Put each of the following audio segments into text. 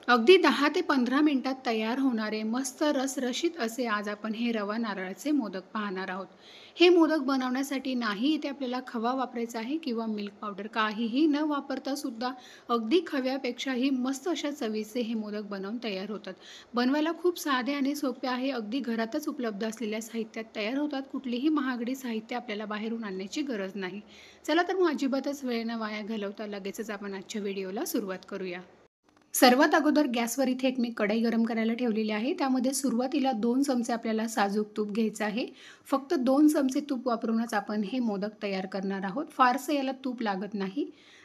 अगदी 10 ते 15 मिनिटात तयार होणारे मस्त रसरशीत असे आज आपण हे रवा नारळाचे मोदक पाहणार आहोत. हे मोदक बनवण्यासाठी नाही इथे आपल्याला खवा वापरायचा आहे किंवा मिल्क पावडर काहीही न वापरता सुद्धा अगदी खव्यापेक्षाही मस्त अशा चवीचे हे मोदक बनवून तयार होतात. बनवायला खूप साधे आणि सोपे आहे. अगदी घरातच उपलब्ध असलेल्या साहित्यात तयार होतात. कुठलीही महागडी साहित्य आपल्याला बाहेरून आणण्याची गरज नाही. चला तर मग अजिबातच वेळ न वाया घालवता लगेचच आपण आजच्या व्हिडिओला सुरुवात करूया. सर्वात अगोदर गॅसवर इथे एक मी कढई गरम करायला ठेवलेली आहे. त्यामध्ये सुरुवातीला 2 चमचे आपल्याला साजूक तूप घ्यायचं आहे. फक्त 2 चमचे तूप वापरूनच आपण हे मोदक तयार करणार आहोत. फारसं याला तूप लागत नाही.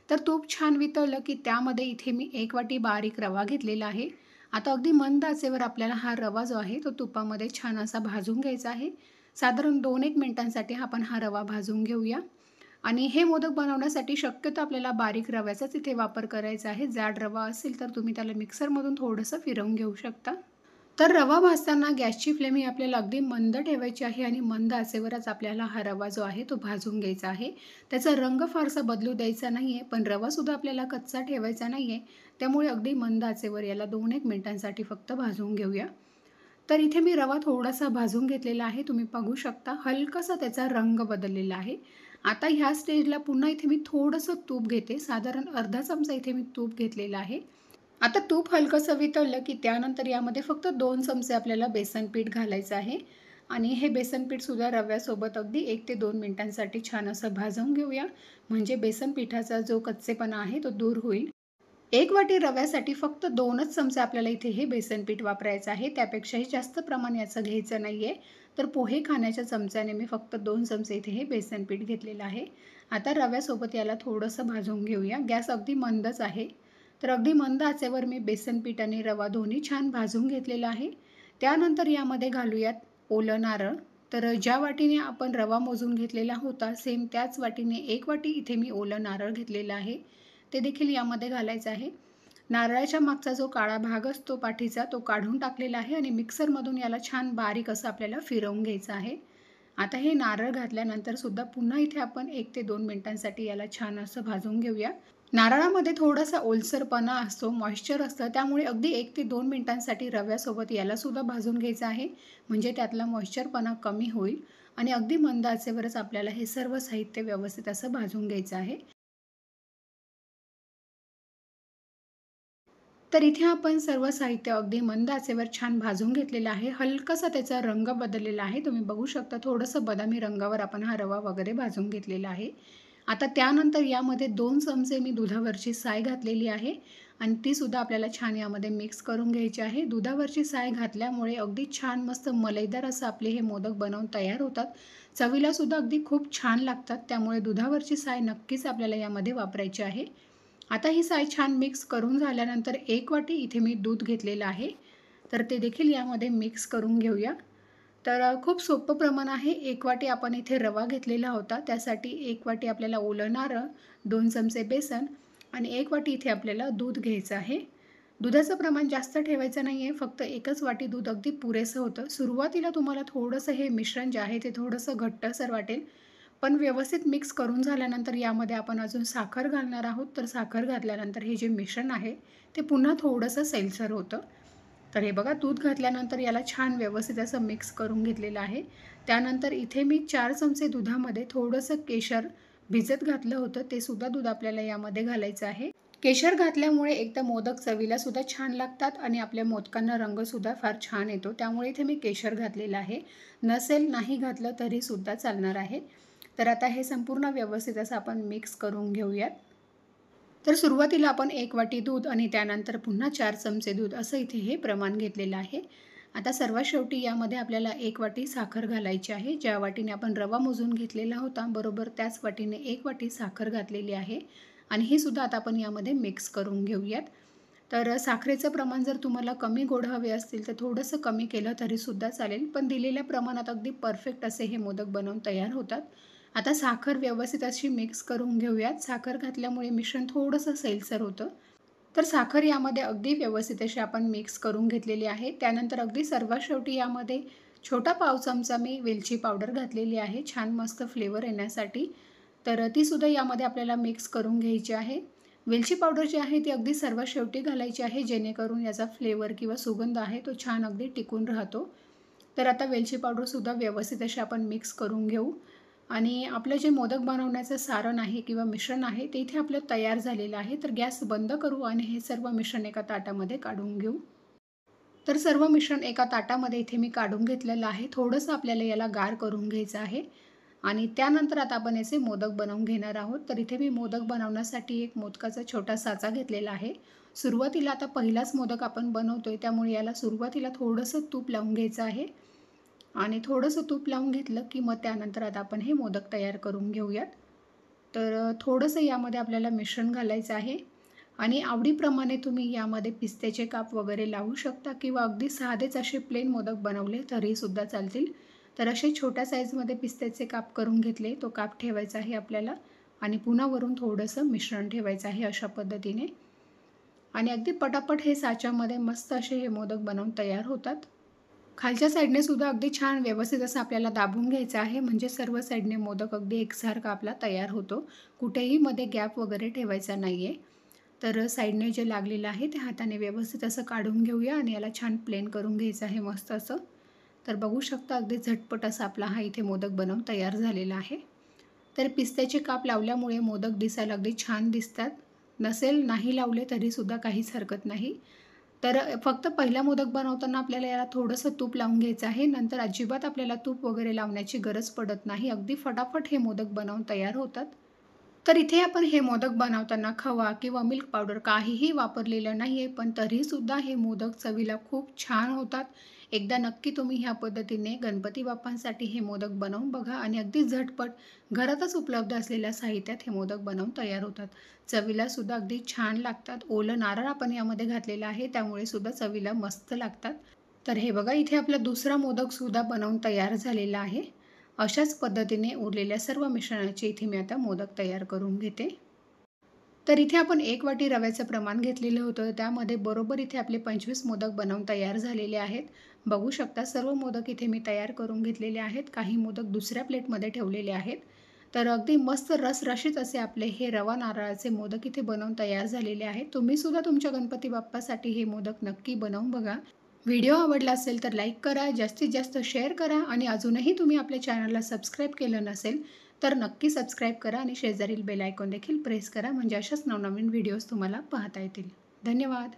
तर तूप छान वितळलं की त्यामध्ये इथे मी 1 वाटी बारीक रवा घेतलेला आहे. आता अगदी मंद आचेवर आपल्याला हा रवा जो आहे तो तुपामध्ये छान असा भाजून घ्यायचा आहे. साधारण 2-1 मिनिटांसाठी आपण हा रवा भाजून घेऊया. आणि हे मोदक बनवण्यासाठी शक्यतो आपल्याला बारीक रव्याचाच इथे वापर करायचा आहे. जाड रवा असेल तर तुम्ही त्याला मिक्सरमधून थोडंसं फिरवून घेऊ शकता. तर रवा भाजताना गॅसची फ्लेम ही आपल्याला अगदी मंद ठेवायची आहे आणि मंद आचेवरच आपल्याला हा रवा जो आहे तो भाजून घ्यायचा आहे. त्याचा रंग फारसा बदलू द्यायचा नाही आहे, पण रवासुद्धा आपल्याला कच्चा ठेवायचा नाही आहे. त्यामुळे अगदी मंद आचेवर याला 2-1 मिनिटांसाठी फक्त भाजून घेऊया. तर इथे मी रवा थोडासा भाजून घेतलेला आहे. तुम्ही बघू शकता हलकासा त्याचा रंग बदललेला आहे. आता ह्या स्टेजला पुन्हा इथे मी थोडंसं तूप घेते. साधारण अर्धा चमचा इथे मी तूप घेतलेला आहे. आता तूप हलकंसं वितळलं की त्यानंतर यामध्ये फक्त 2 चमचे आपल्याला बेसन पीठ घालायचं आहे. आणि हे बेसन पीठसुद्धा रव्यासोबत अगदी 1 ते 2 मिनिटांसाठी छान असं भाजून घेऊया. म्हणजे बेसन पिठाचा जो कच्चेपणा आहे तो दूर होईल. 1 वाटी रव्यासाठी फक्त 2च चमचे आपल्याला इथे हे बेसन पीठ वापरायचं आहे. त्यापेक्षाही जास्त प्रमाण याचं घ्यायचं नाही आहे. तर पोहे खाण्याच्या चमच्याने मी फक्त 2 चमचे इथे हे बेसन पीठ घेतलेलं आहे. आता रव्यासोबत याला थोडंसं भाजून घेऊया. गॅस अगदी मंदच आहे. तर अगदी मंद आचेवर मी बेसन पीठ आणि रवा दोन्ही छान भाजून घेतलेलं आहे. त्यानंतर यामध्ये घालूयात ओलं नारळ. तर ज्या वाटीने आपण रवा मोजून घेतलेला होता सेम त्याच वाटीने 1 वाटी इथे मी ओलं नारळ घेतलेलं आहे. ते देखील यामध्ये घालायचं आहे. नारळाच्या मागचा जो काळा भाग असतो पाठीचा तो काढून टाकलेला आहे आणि मिक्सरमधून याला छान बारीक असं आपल्याला फिरवून घ्यायचं आहे. आता हे नारळ घातल्यानंतर सुद्धा पुन्हा इथे आपण 1 ते 2 मिनिटांसाठी याला छान असं भाजून घेऊया. नारळामध्ये थोडासा ओलसरपणा असतो, मॉइश्चर असतं, त्यामुळे अगदी 1 ते 2 मिनिटांसाठी रव्यासोबत याला सुद्धा भाजून घ्यायचं आहे. म्हणजे त्यातला मॉइश्चरपणा कमी होईल आणि अगदी मंद आचेवरच आपल्याला हे सर्व साहित्य व्यवस्थित असं भाजून घ्यायचं आहे. तर इथे आपण सर्व साहित्य अगदी मंद आचेवर छान भाजून घेतलेलं आहे. हलकासा त्याचा रंग बदललेला आहे. तुम्ही बघू शकता थोडंसं बदामी रंगावर आपण हा रवा वगैरे भाजून घेतलेला आहे. आता त्यानंतर यामध्ये 2 चमचे मी दुधावरची साय घातलेली आहे आणि तीसुद्धा आपल्याला छान यामध्ये मिक्स करून घ्यायची आहे. दुधावरची साय घातल्यामुळे अगदी छान मस्त मलईदार असं आपले हे मोदक बनवून तयार होतात. चवीलासुद्धा अगदी खूप छान लागतात. त्यामुळे दुधावरची साय नक्कीच आपल्याला यामध्ये वापरायची आहे. आता ही साय छान मिक्स करून झाल्यानंतर 1 वाटी इथे मी दूध घेतलेलं आहे. तर ते देखील यामध्ये मिक्स करून घेऊया. तर खूप सोपं प्रमाण आहे. 1 वाटी आपण इथे रवा घेतलेला होता. त्यासाठी 1 वाटी आपल्याला ओलं नारळ, 2 चमचे बेसन आणि 1 वाटी इथे आपल्याला दूध घ्यायचं आहे. दुधाचं प्रमाण जास्त ठेवायचं नाही आहे. फक्त 1च वाटी दूध अगदी पुरेसं होतं. सुरुवातीला तुम्हाला थोडंसं हे मिश्रण जे आहे ते थोडंसं घट्टसर वाटेल. पण व्यवस्थित मिक्स करून झाल्यानंतर यामध्ये आपण अजून साखर घालणार आहोत. तर साखर घातल्यानंतर हे जे मिश्रण आहे ते पुन्हा थोडंसं सैलसर होतं. तर हे बघा दूध घातल्यानंतर याला छान व्यवस्थित असं मिक्स करून घेतलेलं आहे. त्यानंतर इथे मी 4 चमचे दुधामध्ये थोडंसं केशर भिजत घातलं होतं. ते सुद्धा दूध आपल्याला यामध्ये घालायचं आहे. केशर घातल्यामुळे एकतर मोदक चवीला सुद्धा छान लागतात आणि आपल्या मोदकांना रंगसुद्धा फार छान येतो. त्यामुळे इथे मी केशर घातलेलं आहे. नसेल नाही घातलं तरीसुद्धा चालणार आहे. तर आता हे संपूर्ण व्यवस्थित असं आपण मिक्स करून घेऊयात. तर सुरुवातीला आपण 1 वाटी दूध आणि त्यानंतर पुन्हा 4 चमचे दूध असं इथे हे प्रमाण घेतलेलं आहे. आता सर्वात शेवटी यामध्ये आपल्याला 1 वाटी साखर घालायची आहे. ज्या वाटीने आपण रवा मोजून घेतलेला होता बरोबर त्याच वाटीने 1 वाटी साखर घातलेली आहे आणि ही सुद्धा आता आपण यामध्ये मिक्स करून घेऊयात. तर साखरेचं प्रमाण जर तुम्हाला कमी गोड हवे असतील तर थोडंसं कमी केलं तरीसुद्धा चालेल. पण दिलेल्या प्रमाणात अगदी परफेक्ट असे हे मोदक बनवून तयार होतात. आता साखर व्यवस्थित अशी मिक्स करून घेऊयात. साखर घातल्यामुळे मिश्रण थोडंसं सैलसर होतं. तर साखर यामध्ये अगदी व्यवस्थित अशी आपण मिक्स करून घेतलेली आहे. त्यानंतर अगदी सर्वात शेवटी यामध्ये छोटा पाव चमचा मी वेलची पावडर घातलेली आहे छान मस्त फ्लेवर येण्यासाठी. तर तीसुद्धा यामध्ये आपल्याला मिक्स करून घ्यायची आहे. वेलची पावडर जी आहे ती अगदी सर्वात शेवटी घालायची आहे, जेणेकरून याचा फ्लेवर किंवा सुगंध आहे तो छान अगदी टिकून राहतो. तर आता वेलची पावडरसुद्धा व्यवस्थित अशी आपण मिक्स करून घेऊ. आणि आपलं जे मोदक बनवण्याचं सारण आहे किंवा मिश्रण आहे ते इथे आपलं तयार झालेलं आहे. तर गॅस बंद करू आणि हे सर्व मिश्रण एका ताटामध्ये काढून घेऊ. तर सर्व मिश्रण एका ताटामध्ये इथे मी काढून घेतलेलं आहे. थोडंसं आपल्याला याला गार करून घ्यायचं आहे आणि त्यानंतर आता आपण याचे मोदक बनवून घेणार आहोत. तर इथे मी मोदक बनवण्यासाठी एक मोदकाचा छोटा साचा घेतलेला आहे. सुरुवातीला आता पहिलाच मोदक आपण बनवतोय, त्यामुळे याला सुरुवातीला थोडंसं तूप लावून घ्यायचं आहे आणि थोडंसं तूप लावून घेतलं की मग त्यानंतर आता आपण हे मोदक तयार करून घेऊयात. तर थोडंसं यामध्ये आपल्याला मिश्रण घालायचं आहे आणि आवडीप्रमाणे तुम्ही यामध्ये पिस्त्याचे काप वगैरे लावू शकता किंवा अगदी साधेच असे प्लेन मोदक बनवले तरीसुद्धा चालतील. तर असे छोट्या साईजमध्ये पिस्त्याचे काप करून घेतले. तो काप ठेवायचा आहे आपल्याला आणि पुन्हा वरून थोडंसं मिश्रण ठेवायचं आहे अशा पद्धतीने. आणि अगदी पटापट हे साच्यामध्ये मस्त असे हे मोदक बनवून तयार होतात. खालच्या साईडने सुद्धा अगदी छान व्यवस्थित असं आपल्याला दाबून घ्यायचं आहे, म्हणजे सर्व साईडने मोदक अगदी एकसारखा आपला तयार होतो. कुठेही मध्ये गॅप वगैरे ठेवायचा नाही आहे. तर साईडने जे लागलेलं आहे ते हाताने व्यवस्थित असं काढून घेऊया आणि याला छान प्लेन करून घ्यायचं आहे मस्त असं. तर बघू शकता अगदी झटपट असा आपला हा इथे मोदक बनवून तयार झालेला आहे. तर पिस्त्याचे काप लावल्यामुळे मोदक दिसायला अगदी छान दिसतात. नाही लावले तरीसुद्धा काहीच हरकत नाही. तर फक्त पहिला मोदक बनवताना आपल्याला याला थोडंसं तूप लावून घ्यायचं आहे. नंतर अजिबात आपल्याला तूप वगैरे लावण्याची गरज पडत नाही. अगदी फटाफट हे मोदक बनवून तयार होतात. तर इथे आपण हे मोदक बनवताना खवा किंवा मिल्क पावडर काहीही वापरलेलं नाही आहे, पण तरीसुद्धा हे मोदक चवीला खूप छान होतात. एकदा नक्की तुम्ही ह्या पद्धतीने गणपती बाप्पांसाठी हे मोदक बनवून बघा आणि अगदी झटपट घरातच उपलब्ध असलेल्या साहित्यात हे मोदक बनवून तयार होतात. चवीला सुद्धा अगदी छान लागतात. ओलं नारळ आपण यामध्ये घातलेलं आहे, त्यामुळे सुद्धा चवीला मस्त लागतात. तर हे बघा इथे आपला दुसरा मोदकसुद्धा बनवून तयार झालेला आहे. अशाच पद्धतीने उरलेल्या सर्व मिश्रणाचे इथे मी आता मोदक तयार करून घेते. तर इथे आपण 1 वाटी रव्याचं प्रमाण घेतलेलं होतं. त्यामध्ये बरोबर इथे आपले 25 मोदक बनवून तयार झालेले आहेत. बघू शकता सर्व मोदक इथे मी तयार करून घेतलेले आहेत. काही मोदक दुसऱ्या प्लेटमध्ये ठेवलेले आहेत. तर अगदी मस्त रसरशीत असे आपले हे रवा नारळाचे मोदक इथे बनवून तयार झालेले आहेत. तुम्ही सुद्धा तुमच्या गणपती बाप्पासाठी हे मोदक नक्की बनवून बघा. व्हिडिओ आवडला असेल तर लाईक करा, जास्तीत जास्त शेअर करा आणि अजूनही तुम्ही आपल्या चॅनलला सबस्क्राईब केलं नसेल तर नक्की सबस्क्राईब करा आणि शेजारील बेल आयकॉन देखील प्रेस करा, म्हणजे अशाच नवनवीन व्हिडिओज तुम्हाला पाहता येतील. धन्यवाद.